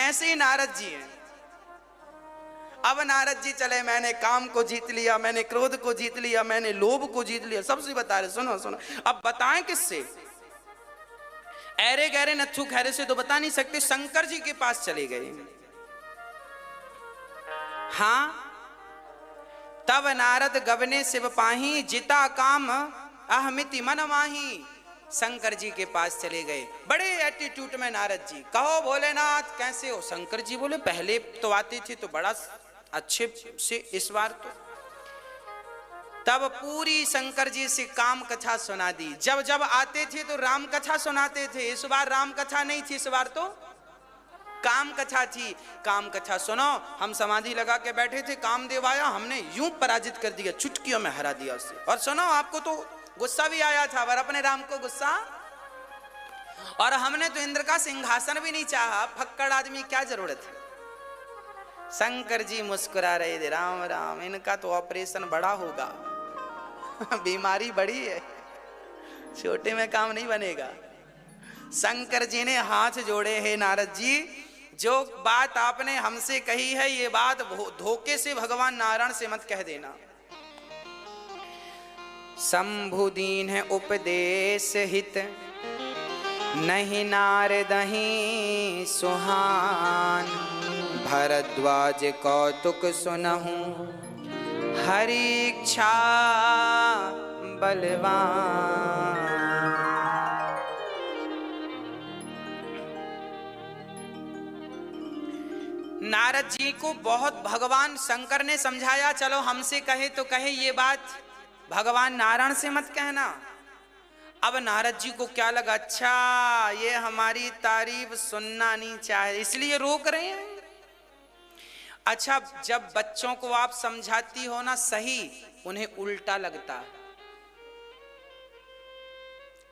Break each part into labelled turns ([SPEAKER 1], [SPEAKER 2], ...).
[SPEAKER 1] ऐसे ही नारद जी हैं। अब नारद जी चले, मैंने काम को जीत लिया, मैंने क्रोध को जीत लिया, मैंने लोभ को जीत लिया, सबसे बता रहे। सुनो सुनो, अब बताएं किससे? ऐरे गहरे नथु खैरे से तो बता नहीं सकते। शंकर जी के पास चले गए। हाँ, तब नारद गबने शिव पाही, जिता काम अहमिति मन माही। शंकर जी के पास चले गए, बड़े एटीट्यूड में नारद जी। कहो भोलेनाथ कैसे हो? शंकर जी बोले, पहले तो आते थे तो बड़ा अच्छे से, इस बार तो। तब पूरी शंकर जी से काम कथा सुना दी। जब जब आते थे तो राम कथा सुनाते थे, इस बार राम कथा नहीं थी, इस बार तो काम कथा थी। काम कथा सुनो, हम समाधि लगा के बैठे थे, कामदेव आया, हमने यूं पराजित कर दिया, चुटकियों में हरा दिया उसे। और सुनो, आपको तो गुस्सा भी आया था, पर अपने राम को गुस्सा, और हमने तो इंद्र का सिंहासन भी नहीं चाहा, फक्कड़ आदमी क्या जरूरत है। शंकर जी मुस्कुरा रहे थे, राम राम, इनका तो ऑपरेशन बड़ा होगा, बीमारी बड़ी है, छोटे में काम नहीं बनेगा। शंकर जी ने हाथ जोड़े, हे नारद जी, जो बात आपने हमसे कही है, ये बात धोखे से भगवान नारायण से मत कह देना। शंभु दीन है उपदेश हित, नहीं नारदहि सुहान। भरद्वाज कौतुक सुनहु, हरि इच्छा बलवान। नारद जी को बहुत भगवान शंकर ने समझाया, चलो हमसे कहे तो कहे, ये बात भगवान नारायण से मत कहना। अब नारद जी को क्या लगा, अच्छा ये हमारी तारीफ सुनना नहीं चाहे, इसलिए रोक रहे हैं। अच्छा, जब बच्चों को आप समझाती हो ना सही, उन्हें उल्टा लगता है।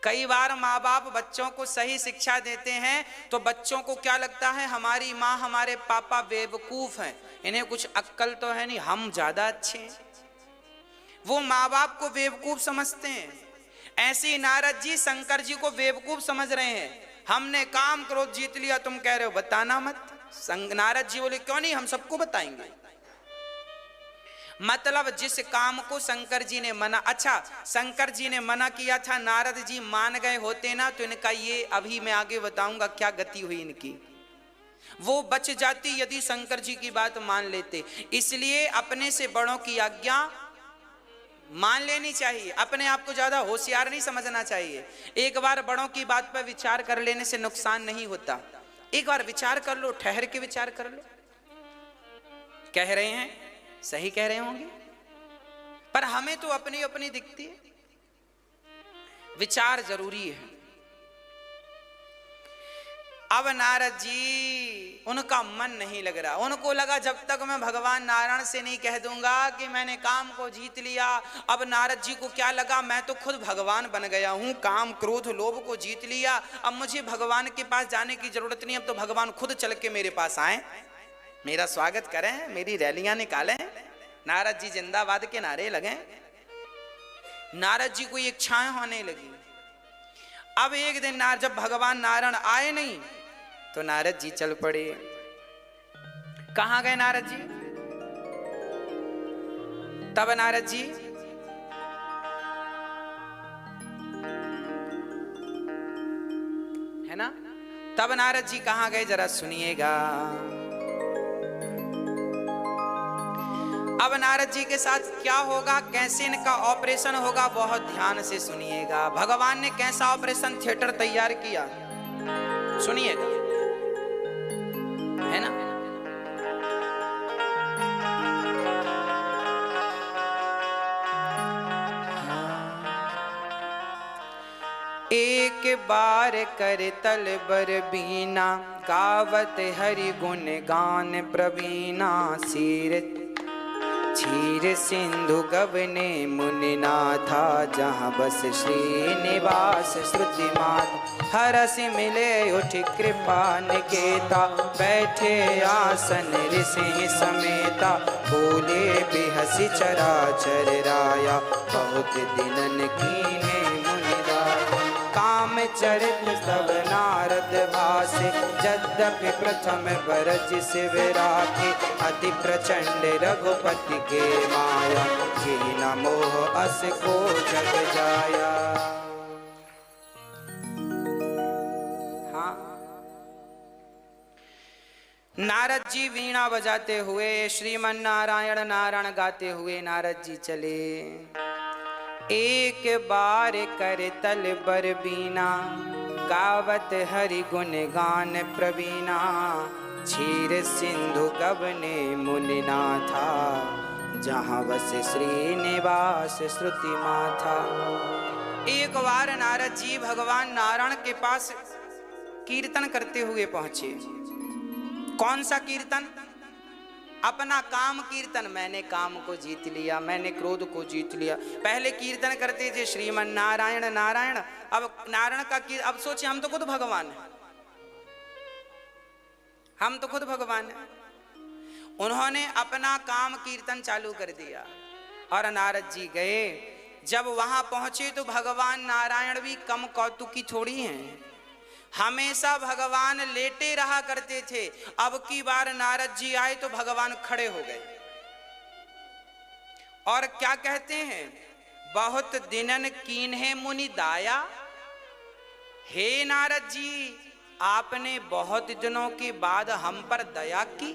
[SPEAKER 1] कई बार माँ बाप बच्चों को सही शिक्षा देते हैं तो बच्चों को क्या लगता है, हमारी माँ हमारे पापा बेवकूफ हैं, इन्हें कुछ अक्ल तो है नहीं, हम ज्यादा अच्छे हैं। वो माँ बाप को बेवकूफ समझते हैं। ऐसे ही नारद जी शंकर जी को बेवकूफ समझ रहे हैं। हमने काम क्रोध जीत लिया, तुम कह रहे हो बताना मत। नारद जी बोले, क्यों नहीं, हम सबको बताएंगे। मतलब जिस काम को शंकर जी ने मना, अच्छा शंकर जी ने मना किया था, नारद जी मान गए होते ना तो इनका ये अभी मैं आगे बताऊंगा क्या गति हुई इनकी, वो बच जाती यदि शंकर जी की बात मान लेते। इसलिए अपने से बड़ों की आज्ञा मान लेनी चाहिए, अपने आप को ज्यादा होशियार नहीं समझना चाहिए। एक बार बड़ों की बात पर विचार कर लेने से नुकसान नहीं होता। एक बार विचार कर लो, ठहर के विचार कर लो। कह रहे हैं सही कह रहे होंगे, पर हमें तो अपनी अपनी दिखती है। विचार जरूरी है। अब नारद जी, उनका मन नहीं लग रहा। उनको लगा जब तक मैं भगवान नारायण से नहीं कह दूंगा कि मैंने काम को जीत लिया। अब नारद जी को क्या लगा, मैं तो खुद भगवान बन गया हूं, काम क्रोध लोभ को जीत लिया, अब मुझे भगवान के पास जाने की जरूरत नहीं, अब तो भगवान खुद चल के मेरे पास आए, मेरा स्वागत करें, मेरी रैलियां निकालें, नारद जी जिंदाबाद के नारे लगें। नारद जी को ये इच्छाएं होने लगी। अब एक दिन जब भगवान नारायण आए नहीं तो नारद जी चल पड़े। कहां गए नारद जी? तब नारद जी है ना, तब नारद जी कहां गए जरा सुनिएगा। अब नारद जी के साथ क्या होगा, कैसे इनका ऑपरेशन होगा, बहुत ध्यान से सुनिएगा। भगवान ने कैसा ऑपरेशन थिएटर तैयार किया, सुनिएगा, है ना। एक बार कर तलबर बीना, गावत हरि गुण गान प्रवीणा। क्षीर सिंधु गवने मुनिनाथा, जहाँ बस श्रीनिवास श्रुति मात। हरस मिले उठ कृपा निकेता, बैठे आसन ऋषि समेता। बोले बिहसी चराचर राया, बहुत दिनन कीने मुनिराया। काम चरित सब नारद भासे, यद्यपि प्रथम बरज शिव राखे, अति प्रचंड रघुपति के माया, कीन मोह अस को जग जाया। हाँ, नारद जी वीणा बजाते हुए श्रीमन नारायण नारायण गाते हुए नारद जी चले। एक बार कर तल बर बीना, गावत हरि गुण गान प्रवीणा, क्षीर सिंधु गबने मुनिना था, जहाँ बस श्रीनिवास श्रुति माथा। एक बार नारद जी भगवान नारायण के पास कीर्तन करते हुए पहुंचे। कौन सा कीर्तन? अपना काम कीर्तन। मैंने काम को जीत लिया, मैंने क्रोध को जीत लिया। पहले कीर्तन करते थे श्रीमन नारायण नारायण, अब नारायण का अब सोचे हम तो खुद भगवान हैं, हम तो खुद भगवान हैं। उन्होंने अपना काम कीर्तन चालू कर दिया और नारद जी गए। जब वहां पहुंचे तो भगवान नारायण भी कम कौतुकी थोड़ी हैं, हमेशा भगवान लेटे रहा करते थे। अब की बार नारद जी आए तो भगवान खड़े हो गए और क्या कहते हैं, बहुत दिनन कीन्हे मुनि दाया। हे नारद जी, आपने बहुत दिनों के बाद हम पर दया की।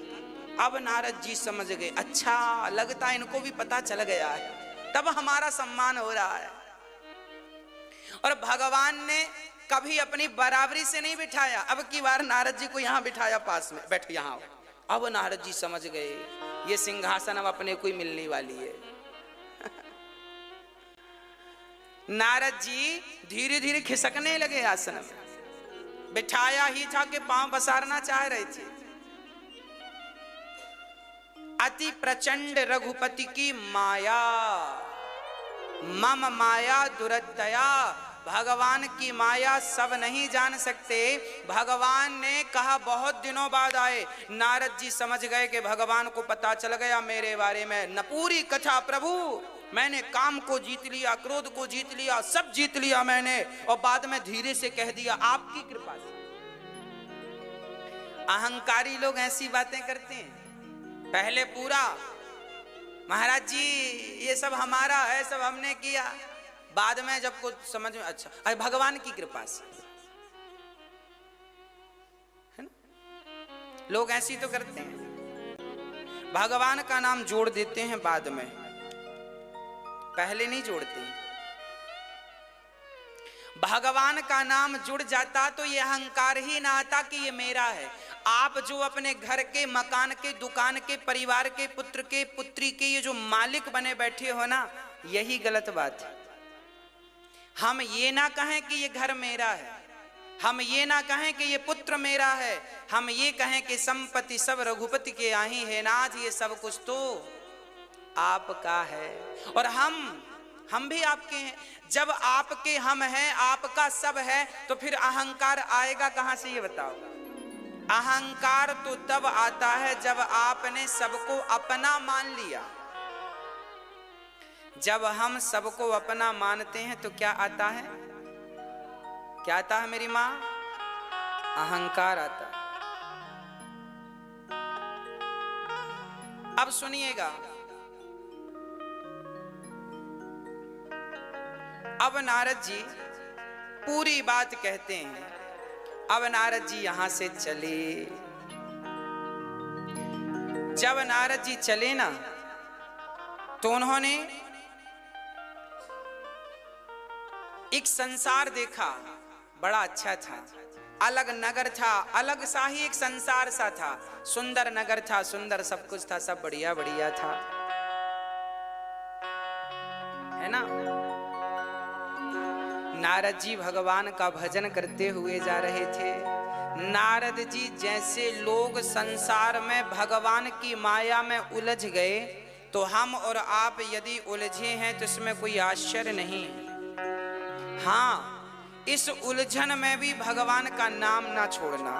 [SPEAKER 1] अब नारद जी समझ गए, अच्छा लगता इनको भी पता चल गया है, तब हमारा सम्मान हो रहा है। और भगवान ने कभी अपनी बराबरी से नहीं बिठाया, अब की बार नारद जी को यहां बिठाया, पास में बैठो यहां। अब नारद जी समझ गए ये सिंहासन अब अपने को ही मिलने वाली है। नारद जी धीरे धीरे खिसकने लगे आसन में। बिठाया ही था कि पांव पसारना चाह रहे थे। अति प्रचंड रघुपति की माया, मम माया दुरदया। भगवान की माया सब नहीं जान सकते। भगवान ने कहा बहुत दिनों बाद आए। नारद जी समझ गए कि भगवान को पता चल गया मेरे बारे में। न पूरी कथा, प्रभु मैंने काम को जीत लिया, क्रोध को जीत लिया, सब जीत लिया मैंने, और बाद में धीरे से कह दिया आपकी कृपा से। अहंकारी लोग ऐसी बातें करते हैं। पहले पूरा महाराज जी ये सब हमारा है, सब हमने किया, बाद में जब कुछ समझ में, अच्छा अरे भगवान की कृपा से, है ना? लोग ऐसी तो करते हैं, भगवान का नाम जोड़ देते हैं बाद में, पहले नहीं जोड़ते। भगवान का नाम जुड़ जाता तो ये अहंकार ही ना आता कि ये मेरा है। आप जो अपने घर के, मकान के, दुकान के, परिवार के, पुत्र के, पुत्री के ये जो मालिक बने बैठे हो ना, यही गलत बात है। हम ये ना कहें कि ये घर मेरा है, हम ये ना कहें कि ये पुत्र मेरा है, हम ये कहें कि संपत्ति सब रघुपति के आही है नाथ, ये सब कुछ तो आपका है और हम भी आपके हैं। जब आपके हम हैं, आपका सब है, तो फिर अहंकार आएगा कहां से, ये बताओ। अहंकार तो तब आता है जब आपने सबको अपना मान लिया। जब हम सबको अपना मानते हैं तो क्या आता है, क्या आता है मेरी माँ? अहंकार आता है। अब सुनिएगा, अब नारद जी पूरी बात कहते हैं। अब नारद जी यहां से चले। जब नारद जी चले ना, तो उन्होंने एक संसार देखा, बड़ा अच्छा था, अलग नगर था, अलग सा ही एक संसार सा था, सुंदर नगर था, सुंदर सब कुछ था, सब बढ़िया बढ़िया था, है ना। नारद जी भगवान का भजन करते हुए जा रहे थे। नारद जी जैसे लोग संसार में भगवान की माया में उलझ गए, तो हम और आप यदि उलझे हैं तो इसमें कोई आश्चर्य नहीं है। हाँ, इस उलझन में भी भगवान का नाम ना छोड़ना।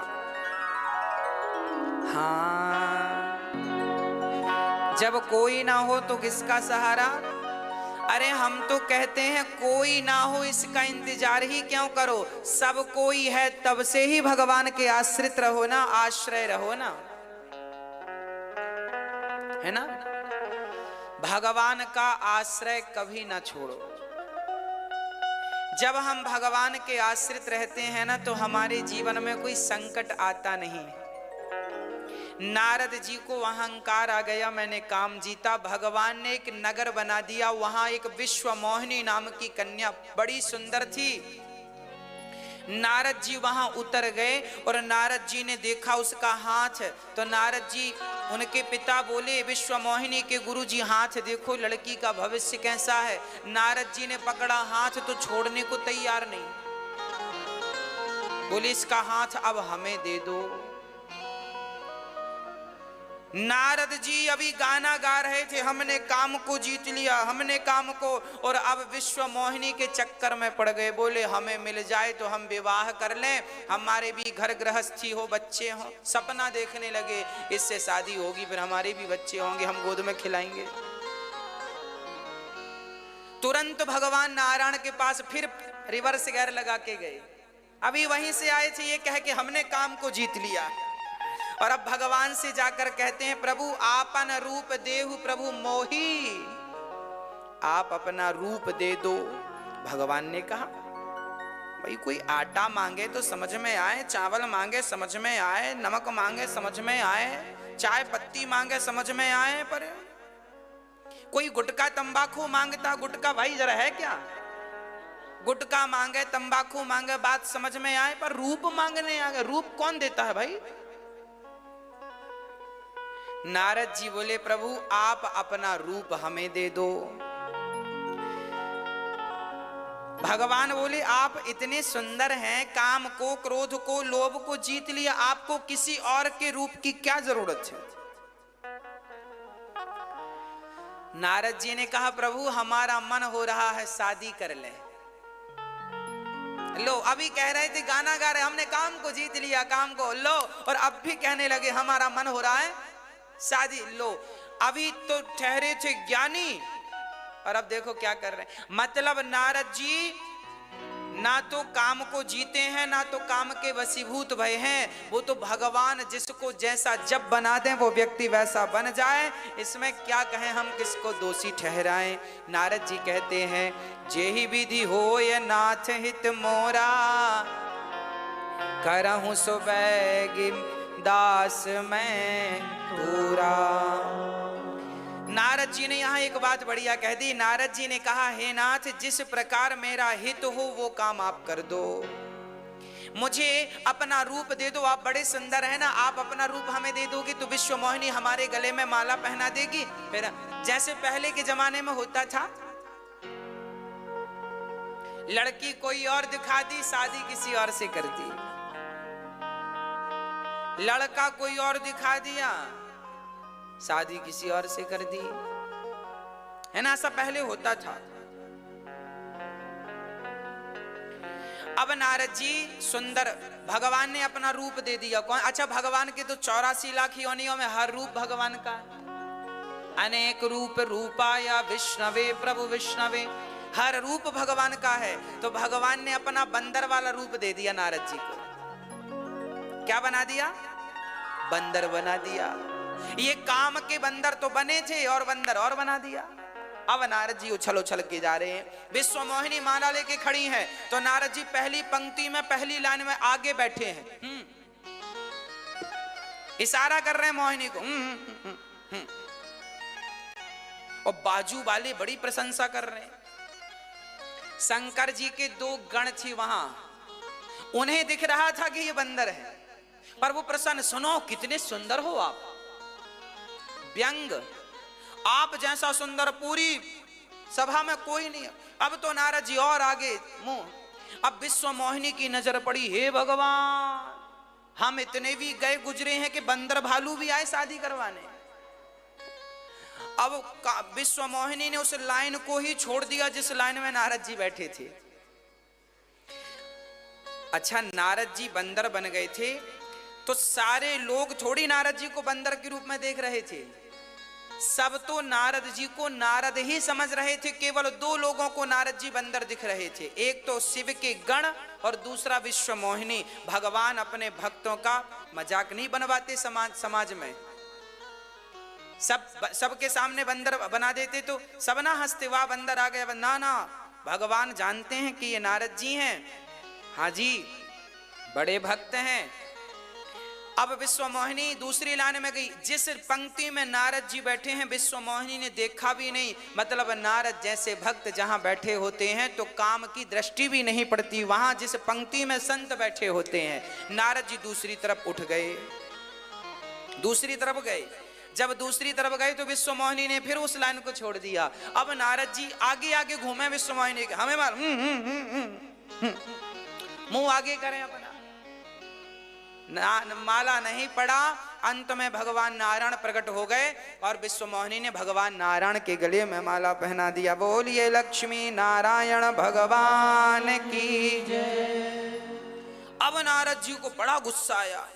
[SPEAKER 1] हाँ, जब कोई ना हो तो किसका सहारा? अरे हम तो कहते हैं कोई ना हो इसका इंतजार ही क्यों करो, सब कोई है तब से ही भगवान के आश्रित रहो ना, आश्रय रहो ना, है ना। भगवान का आश्रय कभी ना छोड़ो। जब हम भगवान के आश्रित रहते हैं ना तो हमारे जीवन में कोई संकट आता नहीं। नारद जी को अहंकार आ गया, मैंने काम जीता। भगवान ने एक नगर बना दिया, वहां एक विश्व मोहिनी नाम की कन्या बड़ी सुंदर थी। नारद जी वहां उतर गए और नारद जी ने देखा उसका हाथ, तो नारद जी उनके पिता बोले विश्व मोहिनी के गुरु जी हाथ देखो लड़की का भविष्य कैसा है। नारद जी ने पकड़ा हाथ तो छोड़ने को तैयार नहीं, बोले इसका हाथ अब हमें दे दो। नारद जी अभी गाना गा रहे थे, हमने काम को जीत लिया, हमने काम को, और अब विश्व मोहिनी के चक्कर में पड़ गए। बोले हमें मिल जाए तो हम विवाह कर लें, हमारे भी घर गृहस्थी हो, बच्चे हों। सपना देखने लगे इससे शादी होगी, फिर हमारे भी बच्चे होंगे, हम गोद में खिलाएंगे। तुरंत भगवान नारायण के पास फिर रिवर्स गियर लगा के गए। अभी वहीं से आए थे ये कह के हमने काम को जीत लिया, और अब भगवान से जाकर कहते हैं प्रभु आपन रूप देहु प्रभु मोही, आप अपना रूप दे दो। भगवान ने कहा भाई कोई आटा मांगे तो समझ में आए, चावल मांगे समझ में आए, नमक मांगे समझ में आए, चाय पत्ती मांगे समझ में आए, पर कोई गुटखा तंबाकू मांगता, गुटखा भाई जरा है क्या, गुटखा मांगे तंबाकू मांगे बात समझ में आए, पर रूप मांगने आ गए। रूप कौन देता है भाई। नारद जी बोले प्रभु आप अपना रूप हमें दे दो। भगवान बोले आप इतने सुंदर हैं, काम को, क्रोध को, लोभ को जीत लिया, आपको किसी और के रूप की क्या जरूरत है। नारद जी ने कहा प्रभु हमारा मन हो रहा है शादी कर ले। लो अभी कह रहे थे गाना गा रहे हमने काम को जीत लिया, काम को, लो और अब भी कहने लगे हमारा मन हो रहा है शादी। लो अभी तो ठहरे थे ज्ञानी और अब देखो क्या कर रहे हैं। मतलब नारद जी ना तो काम को जीते हैं ना तो काम के वशीभूत भय हैं। वो तो भगवान जिसको जैसा जब बना दें वो व्यक्ति वैसा बन जाए, इसमें क्या कहें, हम किसको दोषी ठहराएं। नारद जी कहते हैं जेहि विधि होय नाथ हित मोरा, करहूं सुबैगि दास मैं पूरा। नारद जी ने यहाँ एक बात बढ़िया कह दी। नारद जी ने कहा हे नाथ जिस प्रकार मेरा हित हो वो काम आप कर दो, मुझे अपना रूप दे दो। आप बड़े सुंदर है ना, आप अपना रूप हमें दे दोगे तो विश्व मोहिनी हमारे गले में माला पहना देगी। फिर जैसे पहले के जमाने में होता था, लड़की कोई और दिखा दी, शादी किसी और से कर दी, लड़का कोई और दिखा दिया, शादी किसी और से कर दी, है ना, ऐसा पहले होता था। अब नारद जी सुंदर, भगवान ने अपना रूप दे दिया। कौन? अच्छा भगवान के तो 84 लाख योनियों में हर रूप भगवान का, अनेक रूप रूपाया विष्णवे प्रभु विष्णवे, हर रूप भगवान का है। तो भगवान ने अपना बंदर वाला रूप दे दिया नारद जी को। क्या बना दिया? बंदर बना दिया। ये काम के बंदर तो बने थे और बंदर और बना दिया। अब नारद जी उछल उछल के जा रहे हैं। विश्व मोहिनी माला लेके खड़ी है तो नारद जी पहली पंक्ति में पहली लाइन में आगे बैठे हैं, इशारा कर रहे हैं मोहिनी को, और बाजू वाले बड़ी प्रशंसा कर रहे हैं। शंकर जी के 2 गण थी वहां, उन्हें दिख रहा था कि ये बंदर है, पर वो प्रसन्न, सुनो कितने सुंदर हो आप, व्यंग, आप जैसा सुंदर पूरी सभा में कोई नहीं। अब तो नारद जी और आगे मुंह। अब विश्व मोहिनी की नजर पड़ी, हे भगवान हम इतने भी गए गुजरे हैं कि बंदर भालू भी आए शादी करवाने। अब विश्व मोहिनी ने उस लाइन को ही छोड़ दिया जिस लाइन में नारद जी बैठे थे। अच्छा नारद जी बंदर बन गए थे तो सारे लोग थोड़ी नारद जी को बंदर के रूप में देख रहे थे, सब तो नारद जी को नारद ही समझ रहे थे, केवल दो लोगों को नारद जी बंदर दिख रहे थे, एक तो शिव के गण और दूसरा विश्व मोहिनी। भगवान अपने भक्तों का मजाक नहीं बनवाते समाज में। सबके सामने बंदर बना देते तो सब ना हंसते, वाह बंदर आ गया। ना, भगवान जानते हैं कि ये नारद जी हैं, हाँ जी बड़े भक्त हैं। अब विश्व मोहिनी दूसरी लाइन में गई, जिस पंक्ति में नारद जी बैठे हैं विश्व मोहिनी ने देखा भी नहीं। मतलब नारद जैसे भक्त जहां बैठे होते हैं तो काम की दृष्टि भी नहीं पड़ती, वहां जिस पंक्ति में संत बैठे होते हैं। नारद जी दूसरी तरफ उठ गए, दूसरी तरफ गए। जब दूसरी तरफ गए तो विश्व मोहिनी ने फिर उस लाइन को छोड़ दिया। अब नारद जी आगे आगे घूमे, विश्व मोहिनी के हमें मार मुंह आगे करें अपना, माला नहीं पड़ा। अंत में भगवान नारायण प्रकट हो गए और विश्व मोहिनी ने भगवान नारायण के गले में माला पहना दिया। बोलिए लक्ष्मी नारायण भगवान की जय। अब नारद जी को बड़ा गुस्सा आया,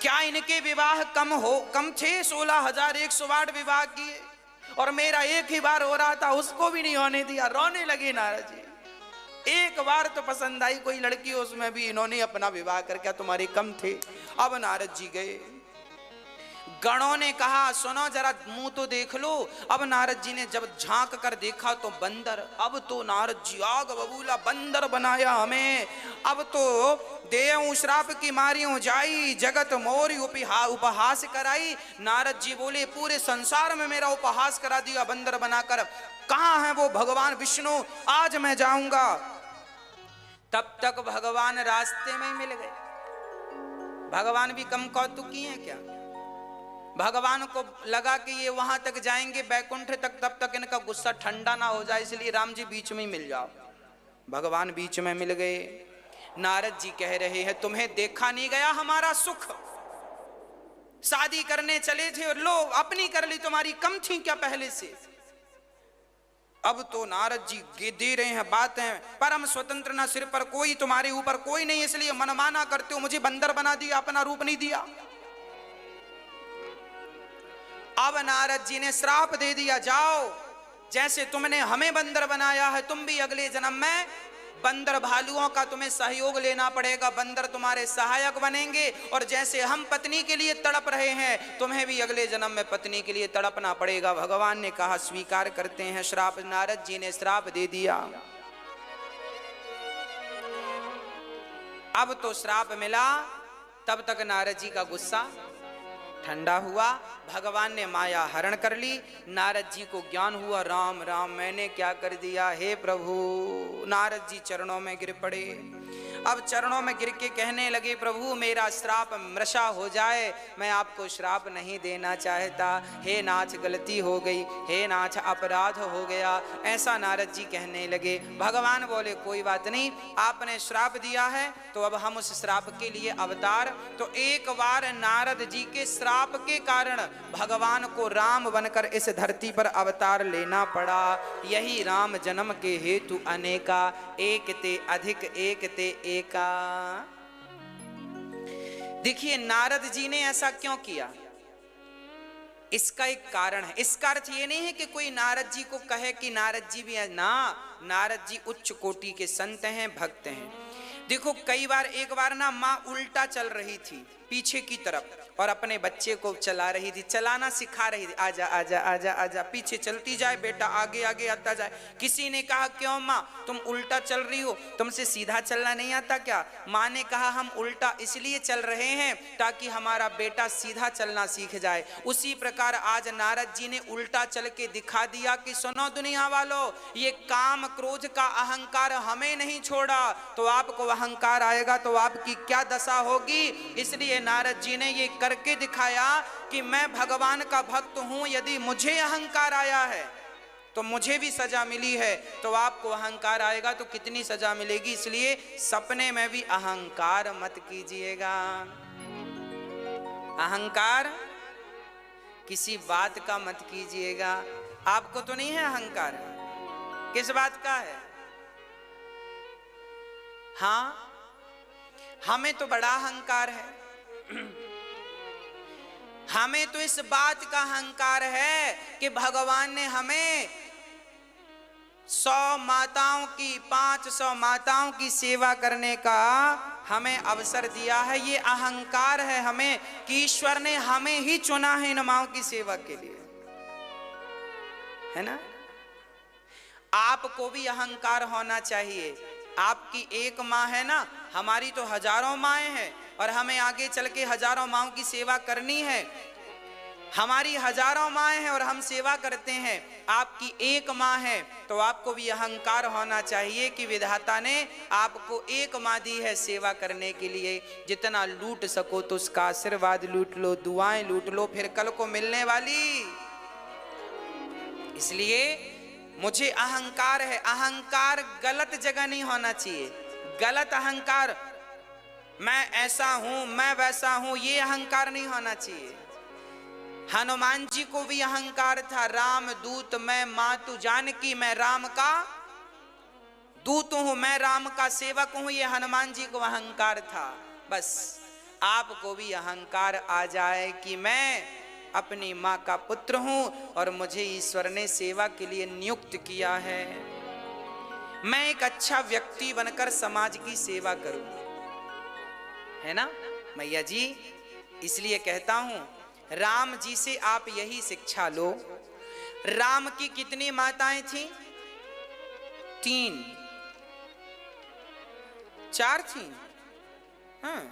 [SPEAKER 1] क्या इनके विवाह कम थे? 16,108 विवाह किए और मेरा एक ही बार हो रहा था, उसको भी नहीं होने दिया। रोने लगे नारद जी। एक बार तो पसंद आई कोई लड़की, उसमें भी इन्होंने अपना विवाह कर, क्या तुम्हारे कम थे? अब नारद जी गए, गणों ने कहा सुनो जरा मुंह तो देख लो। अब नारद जी ने जब झांक कर देखा तो बंदर। अब तो नारद जी आग बबूला, बंदर बनाया हमें। अब तो देव श्राप की मारियों जाई, जगत मोरी उपहास कराई। नारद जी बोले पूरे संसार में मेरा उपहास करा दिया बंदर बनाकर, कहाँ है वो भगवान विष्णु? आज मैं जाऊंगा। तब तक भगवान रास्ते में ही मिल गए। भगवान भी कम कौतुकी हैं क्या? भगवान को लगा कि ये वहां तक जाएंगे बैकुंठ तक, तब तक इनका गुस्सा ठंडा ना हो जाए, इसलिए राम जी बीच में ही मिल जाओ। भगवान बीच में मिल गए। नारद जी कह रहे हैं तुम्हें देखा नहीं गया हमारा सुख? शादी करने चले थे और लो अपनी कर ली, तुम्हारी कम थी क्या पहले से? अब तो नारद जी दे रहे हैं बातें, परम स्वतंत्र, ना सिर पर कोई, तुम्हारे ऊपर कोई नहीं, इसलिए मनमाना करते हो, मुझे बंदर बना दिया, अपना रूप नहीं दिया। अब नारद जी ने श्राप दे दिया, जाओ जैसे तुमने हमें बंदर बनाया है, तुम भी अगले जन्म में बंदर भालुओं का तुम्हें सहयोग लेना पड़ेगा, बंदर तुम्हारे सहायक बनेंगे। और जैसे हम पत्नी के लिए तड़प रहे हैं, तुम्हें भी अगले जन्म में पत्नी के लिए तड़पना पड़ेगा। भगवान ने कहा स्वीकार करते हैं श्राप। नारद जी ने श्राप दे दिया। अब तो श्राप मिला, तब तक नारद जी का गुस्सा ठंडा हुआ। भगवान ने माया हरण कर ली। नारद जी को ज्ञान हुआ, राम राम मैंने क्या कर दिया, हे प्रभु। नारद जी चरणों में गिर पड़े। अब चरणों में गिर के कहने लगे प्रभु मेरा श्राप मृषा हो जाए, मैं आपको श्राप नहीं देना चाहता। हे नाथ गलती हो गई, हे नाथ अपराध हो गया, ऐसा नारद जी कहने लगे। भगवान बोले कोई बात नहीं, आपने श्राप दिया है तो अब हम उस श्राप के लिए अवतार। तो एक बार नारद जी के श्राप के कारण भगवान को राम बनकर इस धरती पर अवतार लेना पड़ा। यही राम जन्म के हेतु अनेका, एक ते अधिक एक ते एका। देखिए नारद जी ने ऐसा क्यों किया, इसका एक कारण है। इसका अर्थ ये नहीं है कि कोई नारद जी को कहे कि नारद जी भी है ना, नारद जी उच्च कोटि के संत हैं, भक्त हैं। देखो कई बार, एक बार ना माँ उल्टा चल रही थी पीछे की तरफ और अपने बच्चे को चला रही थी, चलाना सिखा रही थी, आजा आजा आजा आजा, पीछे चलती जाए बेटा, आगे आगे आता जाए। किसी ने कहा क्यों माँ तुम उल्टा चल रही हो, तुमसे सीधा चलना नहीं आता क्या? माँ ने कहा हम उल्टा इसलिए चल रहे हैं ताकि हमारा बेटा सीधा चलना सीख जाए। उसी प्रकार आज नारद जी ने उल्टा चल के दिखा दिया कि सुनो दुनिया वालों, ये काम क्रोध का अहंकार हमें नहीं छोड़ा तो आपको अहंकार आएगा तो आपकी क्या दशा होगी। इसलिए नारद जी ने ये करके दिखाया कि मैं भगवान का भक्त हूं, यदि मुझे अहंकार आया है तो मुझे भी सजा मिली है, तो आपको अहंकार आएगा तो कितनी सजा मिलेगी। इसलिए सपने में भी अहंकार मत कीजिएगा। अहंकार किसी बात का मत कीजिएगा। आपको तो नहीं है अहंकार, किस बात का है? हाँ हमें तो बड़ा अहंकार है, हमें तो इस बात का अहंकार है कि भगवान ने हमें 100 माताओं की 500 माताओं की सेवा करने का हमें अवसर दिया है। ये अहंकार है हमें कि ईश्वर ने हमें ही चुना है इन माओं की सेवा के लिए, है ना। आपको भी अहंकार होना चाहिए। आपकी एक माँ है ना, हमारी तो हजारों माएँ हैं और हमें आगे चल के हजारों माओं की सेवा करनी है। हमारी हजारों माएँ हैं और हम सेवा करते हैं, आपकी एक माँ है तो आपको भी अहंकार होना चाहिए कि विधाता ने आपको एक माँ दी है सेवा करने के लिए। जितना लूट सको तो उसका आशीर्वाद लूट लो, दुआएं लूट लो, फिर कल को मिलने वाली। इसलिए मुझे अहंकार है। अहंकार गलत जगह नहीं होना चाहिए। गलत अहंकार, मैं ऐसा हूं, मैं वैसा हूं, ये अहंकार नहीं होना चाहिए। हनुमान जी को भी अहंकार था, राम दूत मैं मातु जानकी, मैं राम का दूत हूं, मैं राम का सेवक हूं, ये हनुमान जी को अहंकार था। बस आपको भी अहंकार आ जाए कि मैं अपनी माँ का पुत्र हूं और मुझे ईश्वर ने सेवा के लिए नियुक्त किया है। मैं एक अच्छा व्यक्ति बनकर समाज की सेवा करूं, है ना मैया जी। इसलिए कहता हूं, राम जी से आप यही शिक्षा लो। राम की कितनी माताएं थी? 3 4 थी। हाँ,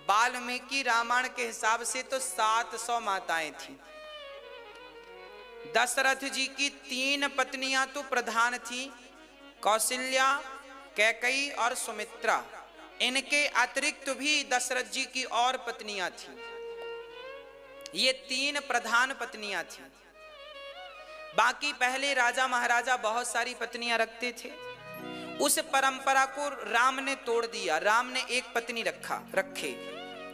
[SPEAKER 1] वाल्मीकि रामायण के हिसाब से तो 700 माताएं थी। दशरथ जी की 3 पत्नियां तो प्रधान थी, कौशल्या, कैकेयी और सुमित्रा। इनके अतिरिक्त भी दशरथ जी की और पत्नियां थी। ये 3 प्रधान पत्नियां थी। बाकी पहले राजा महाराजा बहुत सारी पत्नियां रखते थे। उस परंपरा को राम ने तोड़ दिया। राम ने एक पत्नी रखे,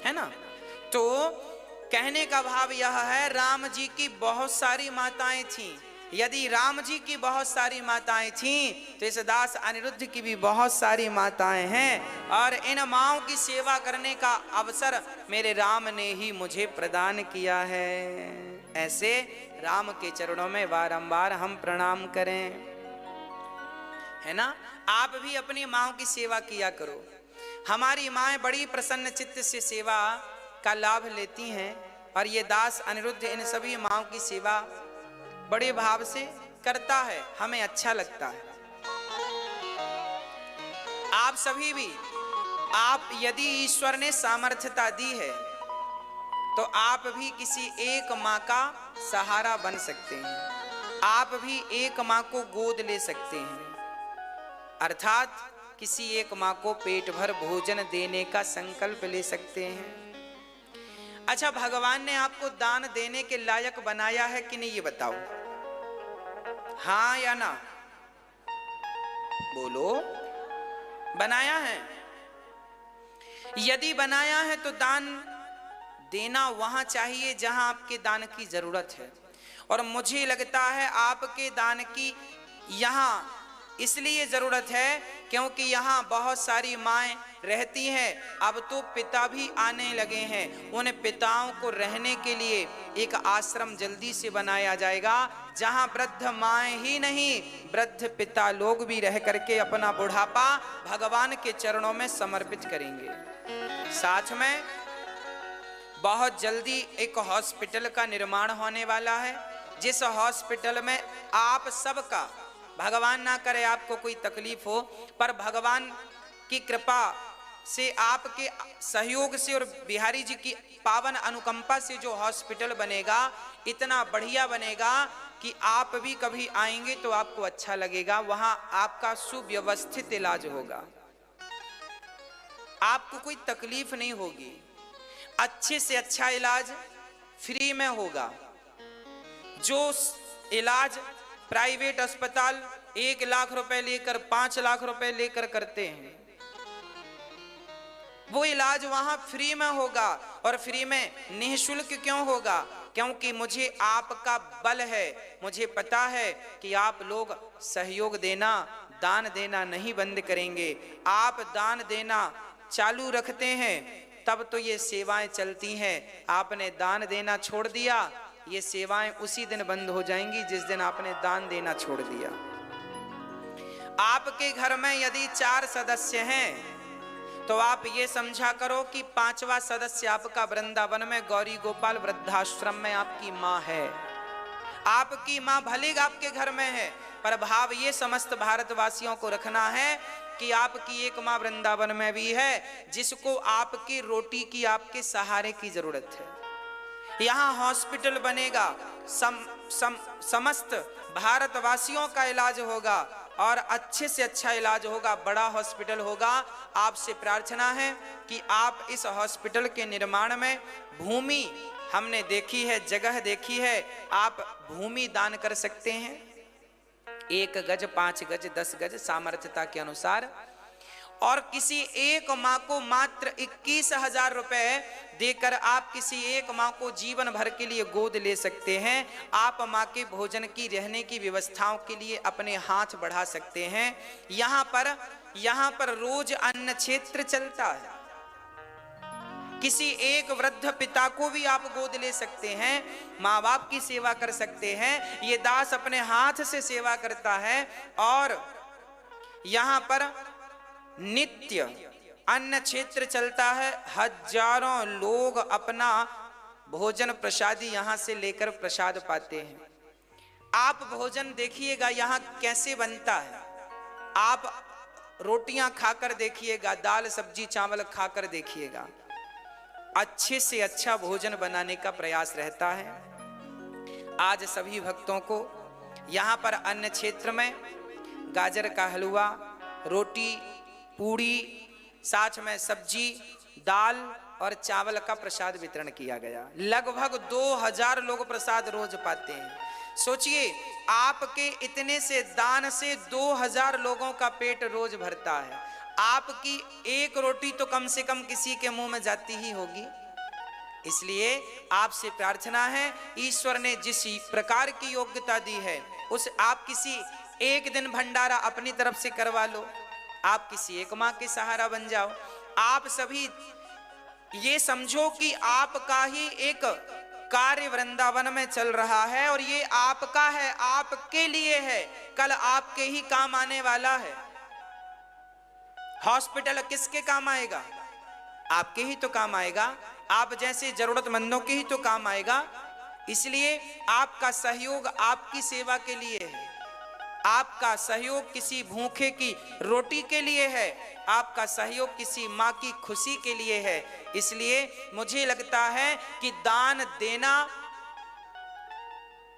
[SPEAKER 1] है ना। तो कहने का भाव यह है, राम जी की बहुत सारी माताएं थीं। यदि राम जी की बहुत सारी माताएं थीं तो इस दास अनिरुद्ध की भी बहुत सारी माताएं हैं और इन माँओं की सेवा करने का अवसर मेरे राम ने ही मुझे प्रदान किया है। ऐसे राम के चरणों में बारंबार हम प्रणाम करें, है ना। आप भी अपनी माँओं की सेवा किया करो। हमारी माएँ बड़ी प्रसन्न चित्त से सेवा का लाभ लेती हैं और ये दास अनिरुद्ध इन सभी माँओं की सेवा बड़े भाव से करता है, हमें अच्छा लगता है। आप सभी भी, आप यदि ईश्वर ने सामर्थ्यता दी है तो आप भी किसी एक माँ का सहारा बन सकते हैं। आप भी एक माँ को गोद ले सकते हैं, अर्थात किसी एक माँ को पेट भर भोजन देने का संकल्प ले सकते हैं। अच्छा, भगवान ने आपको दान देने के लायक बनाया है कि नहीं, ये बताओ, हाँ या ना? बोलो, बनाया है? यदि बनाया है तो दान देना वहां चाहिए जहां आपके दान की जरूरत है। और मुझे लगता है आपके दान की यहां इसलिए जरूरत है क्योंकि यहाँ बहुत सारी माएँ रहती हैं। अब तो पिता भी आने लगे हैं। उन पिताओं को रहने के लिए एक आश्रम जल्दी से बनाया जाएगा जहाँ वृद्ध माएँ ही नहीं, वृद्ध पिता लोग भी रह करके अपना बुढ़ापा भगवान के चरणों में समर्पित करेंगे। साथ में बहुत जल्दी एक हॉस्पिटल का निर्माण होने वाला है, जिस हॉस्पिटल में आप सबका, भगवान ना करे आपको कोई तकलीफ हो, पर भगवान की कृपा से, आपके सहयोग से और बिहारी जी की पावन अनुकंपा से जो हॉस्पिटल बनेगा इतना बढ़िया बनेगा कि आप भी कभी आएंगे तो आपको अच्छा लगेगा। वहां आपका सुव्यवस्थित इलाज होगा, आपको कोई तकलीफ नहीं होगी, अच्छे से अच्छा इलाज फ्री में होगा। जो इलाज प्राइवेट अस्पताल 1 लाख रुपए लेकर 5 लाख रुपए लेकर करते हैं, वो इलाज वहां फ्री में होगा। और फ्री में निःशुल्क क्यों होगा? क्योंकि मुझे आपका बल है, मुझे पता है कि आप लोग सहयोग देना, दान देना नहीं बंद करेंगे। आप दान देना चालू रखते हैं तब तो ये सेवाएं चलती हैं। आपने दान देना छोड़ दिया, ये सेवाएं उसी दिन बंद हो जाएंगी जिस दिन आपने दान देना छोड़ दिया। आपके घर में यदि 4 सदस्य हैं तो आप ये समझा करो कि 5वां सदस्य आपका वृंदावन में गौरी गोपाल वृद्धाश्रम में आपकी माँ है। आपकी माँ भले आपके घर में है, पर भाव ये समस्त भारतवासियों को रखना है कि आपकी एक माँ वृंदावन में भी है, जिसको आपकी रोटी की, आपके सहारे की जरूरत है। यहाँ हॉस्पिटल बनेगा, समस्त भारतवासियों का इलाज होगा और अच्छे से अच्छा इलाज होगा, बड़ा हॉस्पिटल होगा। आपसे प्रार्थना है कि आप इस हॉस्पिटल के निर्माण में भूमि हमने देखी है, जगह देखी है, आप भूमि दान कर सकते हैं। 1 गज, 5 गज, 10 गज सामर्थ्यता के अनुसार। और किसी एक माँ को मात्र 21,000 रुपए देकर आप किसी एक माँ को जीवन भर के लिए गोद ले सकते हैं। आप माँ के भोजन की, रहने की व्यवस्थाओं के लिए अपने हाथ बढ़ा सकते हैं। यहाँ पर रोज अन्न क्षेत्र चलता है। किसी एक वृद्ध पिता को भी आप गोद ले सकते हैं, माँ बाप की सेवा कर सकते हैं। ये दास अपने हाथ से सेवा करता है और यहाँ पर नित्य अन्न क्षेत्र चलता है। हजारों लोग अपना भोजन प्रसादी यहाँ से लेकर प्रसाद पाते हैं। आप भोजन देखिएगा यहाँ कैसे बनता है। आप रोटियां खाकर देखिएगा, दाल सब्जी चावल खाकर देखिएगा, अच्छे से अच्छा भोजन बनाने का प्रयास रहता है। आज सभी भक्तों को यहाँ पर अन्न क्षेत्र में गाजर का हलवा, रोटी, पूड़ी, साथ में सब्जी, दाल और चावल का प्रसाद वितरण किया गया। लगभग 2000 लोग प्रसाद रोज पाते हैं। सोचिए, आपके इतने से दान से 2000 लोगों का पेट रोज भरता है। आपकी एक रोटी तो कम से कम किसी के मुंह में जाती ही होगी। इसलिए आपसे प्रार्थना है, ईश्वर ने जिस प्रकार की योग्यता दी है, उस आप किसी एक दिन भंडारा अपनी तरफ से करवा लो। आप किसी एक माँ के सहारा बन जाओ। आप सभी ये समझो कि आपका ही एक कार्य वृंदावन में चल रहा है और ये आपका है, आपके लिए है, कल आपके ही काम आने वाला है। हॉस्पिटल किसके काम आएगा? आपके ही तो काम आएगा। आप जैसे जरूरतमंदों के ही तो काम आएगा। इसलिए आपका सहयोग आपकी सेवा के लिए है। आपका सहयोग किसी भूखे की रोटी के लिए है। आपका सहयोग किसी माँ की खुशी के लिए है। इसलिए मुझे लगता है कि दान देना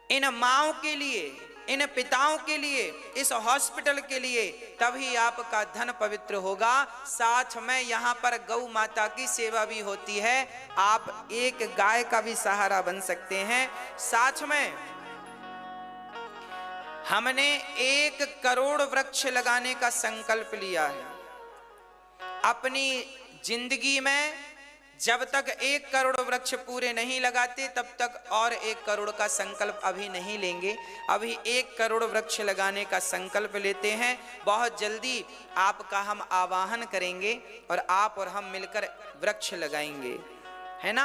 [SPEAKER 1] इन माँओं के लिए, इन पिताओं के लिए, इस हॉस्पिटल के लिए, तभी आपका धन पवित्र होगा। साथ में यहाँ पर गौ माता की सेवा भी होती है। आप एक गाय का भी सहारा बन सकते हैं। साथ में हमने 1 करोड़ वृक्ष लगाने का संकल्प लिया है। अपनी जिंदगी में जब तक 1 करोड़ वृक्ष पूरे नहीं लगाते, तब तक और 1 करोड़ का संकल्प अभी नहीं लेंगे। अभी 1 करोड़ वृक्ष लगाने का संकल्प लेते हैं। बहुत जल्दी आपका हम आवाहन करेंगे और आप और हम मिलकर वृक्ष लगाएंगे, है ना।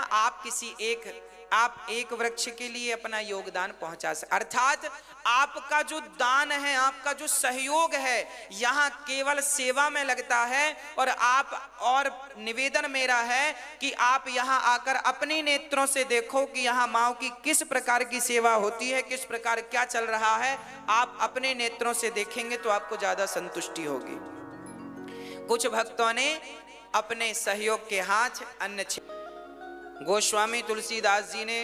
[SPEAKER 1] आप एक वृक्ष के लिए अपना योगदान पहुंचा सकते। अर्थात आपका जो दान है, आपका जो सहयोग है, यहाँ केवल सेवा में लगता है। और निवेदन मेरा है कि आप यहाँ आकर अपने नेत्रों से देखो कि यहाँ माँ की किस प्रकार की सेवा होती है, किस प्रकार क्या चल रहा है। आप अपने नेत्रों से देखेंगे तो आपको ज्यादा संतुष्टि होगी। कुछ भक्तों ने अपने सहयोग के हाथ अन्न, गोस्वामी तुलसीदास जी ने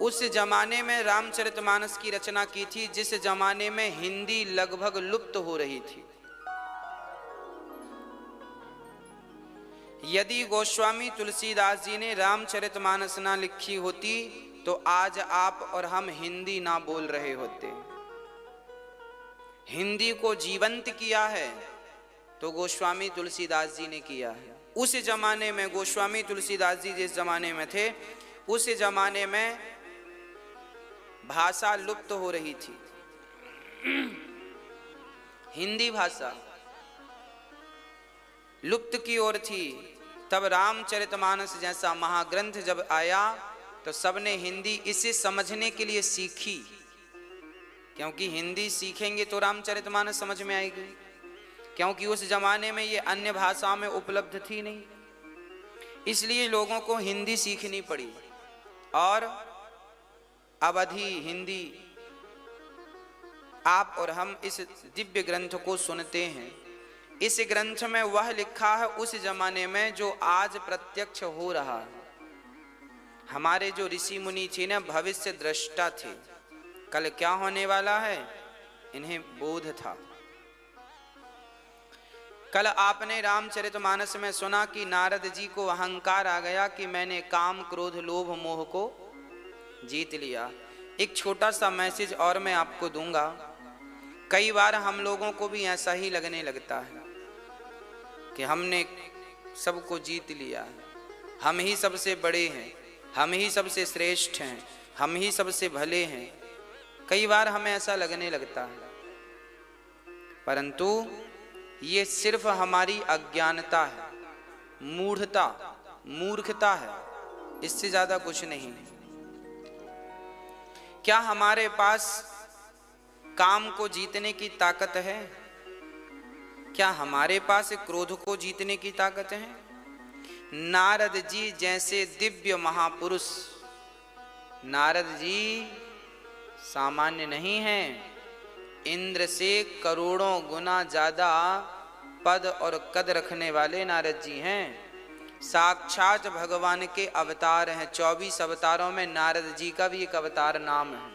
[SPEAKER 1] उस जमाने में रामचरितमानस की रचना की थी जिस जमाने में हिंदी लगभग लुप्त हो रही थी। यदि गोस्वामी तुलसीदास जी ने रामचरितमानस ना लिखी होती तो आज आप और हम हिंदी ना बोल रहे होते। हिंदी को जीवंत किया है तो गोस्वामी तुलसीदास जी ने किया है। उस जमाने में गोस्वामी तुलसीदास जी जिस जमाने में थे, उस जमाने में भाषा लुप्त हो रही थी। हिंदी भाषा लुप्त की ओर थी। तब रामचरितमानस जैसा महाग्रंथ जब आया तो सबने हिंदी इसे समझने के लिए सीखी, क्योंकि हिंदी सीखेंगे तो रामचरितमानस समझ में आएगी, क्योंकि उस जमाने में ये अन्य भाषाओं में उपलब्ध थी नहीं, इसलिए लोगों को हिंदी सीखनी पड़ी। और अवधि हिंदी आप और हम इस दिव्य ग्रंथ को सुनते हैं। इस ग्रंथ में वह लिखा है उस जमाने में जो आज प्रत्यक्ष हो रहा है। हमारे जो ऋषि मुनि थे ना, भविष्य दृष्टा थे, कल क्या होने वाला है इन्हें बोध था। कल आपने रामचरितमानस में सुना कि नारद जी को अहंकार आ गया कि मैंने काम क्रोध लोभ मोह को जीत लिया। एक छोटा सा मैसेज और मैं आपको दूंगा। कई बार हम लोगों को भी ऐसा ही लगने लगता है कि हमने सबको जीत लिया है, हम ही सबसे बड़े हैं, हम ही सबसे श्रेष्ठ हैं, हम ही सबसे भले हैं। कई बार हमें ऐसा लगने लगता है, परंतु ये सिर्फ हमारी अज्ञानता है, मूर्खता है, इससे ज्यादा कुछ नहीं। क्या हमारे पास काम को जीतने की ताकत है? क्या हमारे पास क्रोध को जीतने की ताकत है? नारद जी जैसे दिव्य महापुरुष, नारद जी सामान्य नहीं हैं। इंद्र से करोड़ों गुना ज्यादा पद और कद रखने वाले नारद जी हैं। साक्षात भगवान के अवतार हैं। 24 अवतारों में नारद जी का भी एक अवतार नाम है।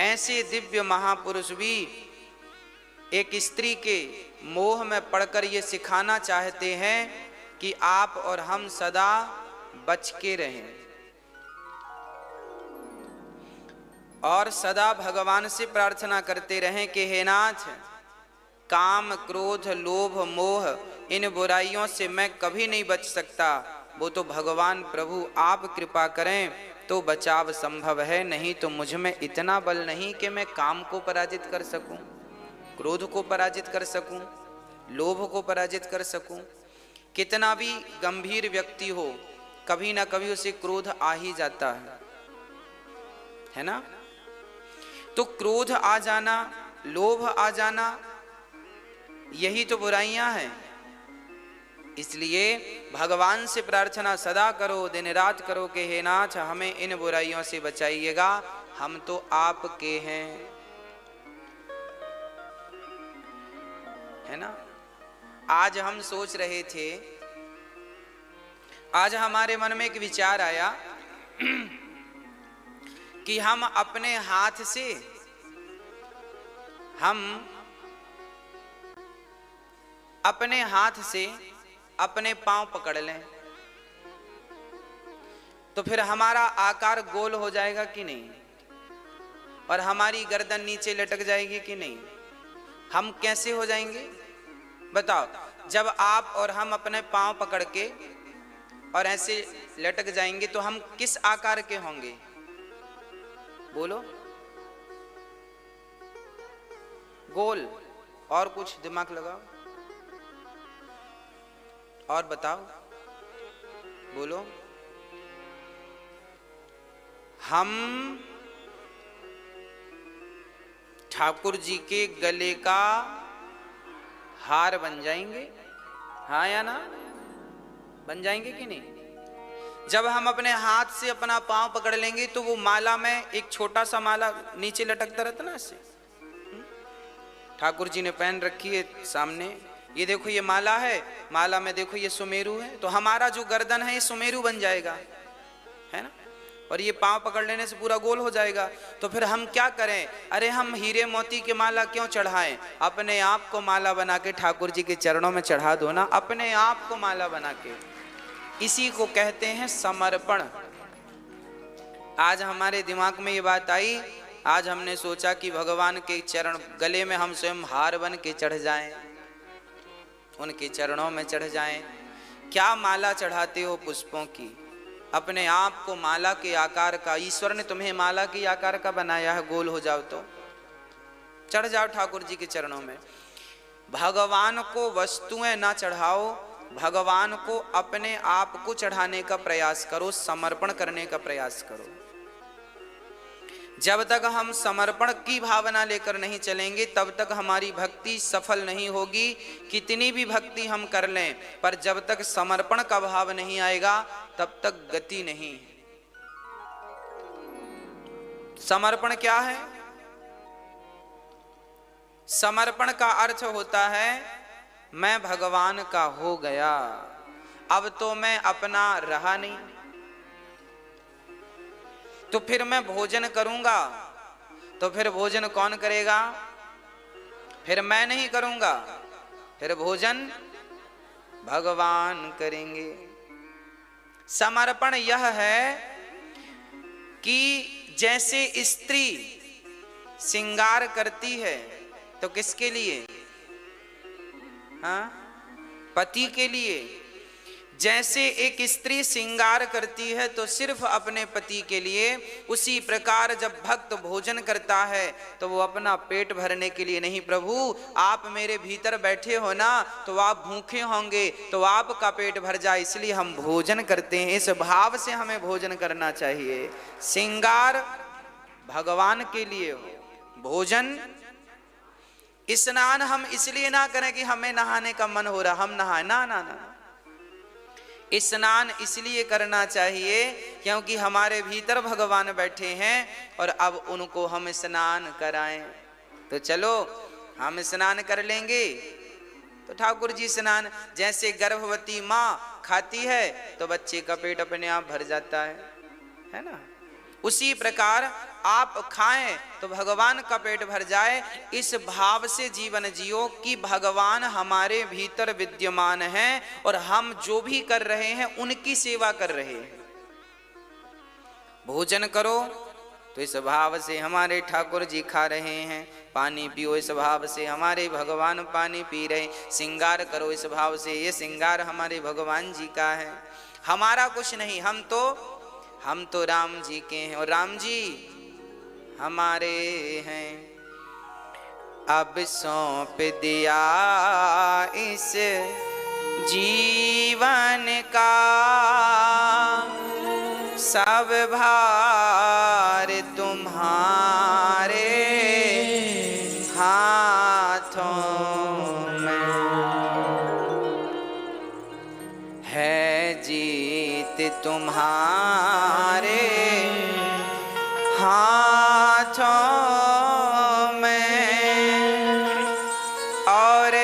[SPEAKER 1] ऐसे दिव्य महापुरुष भी एक स्त्री के मोह में पड़कर ये सिखाना चाहते हैं कि आप और हम सदा बच के रहें और सदा भगवान से प्रार्थना करते रहें कि हे नाथ, काम क्रोध लोभ मोह इन बुराइयों से मैं कभी नहीं बच सकता। वो तो भगवान प्रभु आप कृपा करें तो बचाव संभव है, नहीं तो मुझ में इतना बल नहीं कि मैं काम को पराजित कर सकूं, क्रोध को पराजित कर सकूं, लोभ को पराजित कर सकूं। कितना भी गंभीर व्यक्ति हो, कभी ना कभी उसे क्रोध आ ही जाता है ना? तो क्रोध आ जाना, लोभ आ जाना, यही तो बुराइयां हैं। इसलिए भगवान से प्रार्थना सदा करो, दिन रात करो कि हे नाथ हमें इन बुराइयों से बचाइएगा, हम तो आपके हैं, है ना? आज हम सोच रहे थे, आज हमारे मन में एक विचार आया कि हम अपने हाथ से अपने पांव पकड़ लें तो फिर हमारा आकार गोल हो जाएगा कि नहीं, और हमारी गर्दन नीचे लटक जाएगी कि नहीं? हम कैसे हो जाएंगे बताओ? जब आप और हम अपने पांव पकड़ के और ऐसे लटक जाएंगे तो हम किस आकार के होंगे? बोलो। गोल। और कुछ दिमाग लगाओ और बताओ, बोलो। हम ठाकुर जी के गले का हार बन जाएंगे, हाँ या ना? बन जाएंगे कि नहीं? जब हम अपने हाथ से अपना पांव पकड़ लेंगे तो वो माला में एक छोटा सा माला नीचे लटकता रहता ना, इससे ठाकुर जी ने पहन रखी है सामने, ये देखो ये माला है, माला में देखो ये सुमेरु है, तो हमारा जो गर्दन है ये सुमेरु बन जाएगा, है ना? और ये पांव पकड़ लेने से पूरा गोल हो जाएगा। तो फिर हम क्या करें? अरे हम हीरे मोती की माला क्यों चढ़ाएं? अपने आप को माला बना के ठाकुर जी के चरणों में चढ़ा दो ना, अपने आप को माला बना के। इसी को कहते हैं समर्पण। आज हमारे दिमाग में ये बात आई, आज हमने सोचा कि भगवान के चरण गले में हम स्वयं हार बन के चढ़ जाएं, उनके चरणों में चढ़ जाएं। क्या माला चढ़ाते हो पुष्पों की? अपने आप को माला के आकार का, ईश्वर ने तुम्हें माला के आकार का बनाया है, गोल हो जाओ तो चढ़ जाओ ठाकुर जी के चरणों में। भगवान को वस्तुएं ना चढ़ाओ, भगवान को अपने आप को चढ़ाने का प्रयास करो, समर्पण करने का प्रयास करो। जब तक हम समर्पण की भावना लेकर नहीं चलेंगे तब तक हमारी भक्ति सफल नहीं होगी। कितनी भी भक्ति हम कर लें, पर जब तक समर्पण का भाव नहीं आएगा तब तक गति नहीं है। समर्पण क्या है? समर्पण का अर्थ होता है मैं भगवान का हो गया, अब तो मैं अपना रहा नहीं, तो फिर मैं भोजन करूंगा, तो फिर भोजन कौन करेगा? फिर मैं नहीं करूंगा, फिर भोजन भगवान करेंगे। समर्पण यह है कि जैसे स्त्री श्रृंगार करती है तो किसके लिए? हाँ, पति के लिए। जैसे एक स्त्री श्रृंगार करती है तो सिर्फ अपने पति के लिए, उसी प्रकार जब भक्त भोजन करता है तो वो अपना पेट भरने के लिए नहीं, प्रभु आप मेरे भीतर बैठे हो ना, तो आप भूखे होंगे तो आपका पेट भर जाए, इसलिए हम भोजन करते हैं। इस भाव से हमें भोजन करना चाहिए। श्रृंगार भगवान के लिए हो, भोजन। स्नान हम इसलिए ना करें कि हमें नहाने का मन हो रहा हम नहाए, ना ना ना। स्नान इसलिए करना चाहिए क्योंकि हमारे भीतर भगवान बैठे हैं और अब उनको हम स्नान कराएं। तो चलो हम स्नान कर लेंगे। तो ठाकुर जी स्नान, जैसे गर्भवती माँ खाती है तो बच्चे का पेट अपने आप भर जाता है ना, उसी प्रकार आप खाएं तो भगवान का पेट भर जाए। इस भाव से जीवन जियो कि भगवान हमारे भीतर विद्यमान हैं और हम जो भी कर रहे हैं उनकी सेवा कर रहे हैं। भोजन करो तो इस भाव से हमारे ठाकुर जी खा रहे हैं, पानी पियो इस भाव से हमारे भगवान पानी पी रहे, श्रृंगार करो इस भाव से ये श्रृंगार हमारे भगवान जी का है, हमारा कुछ नहीं। हम तो राम जी के हैं और राम जी हमारे हैं। अब सौंप दिया इस जीवन का सब भार तुम्हारे हाथों में है, जीत तुम्हारे हाथों में और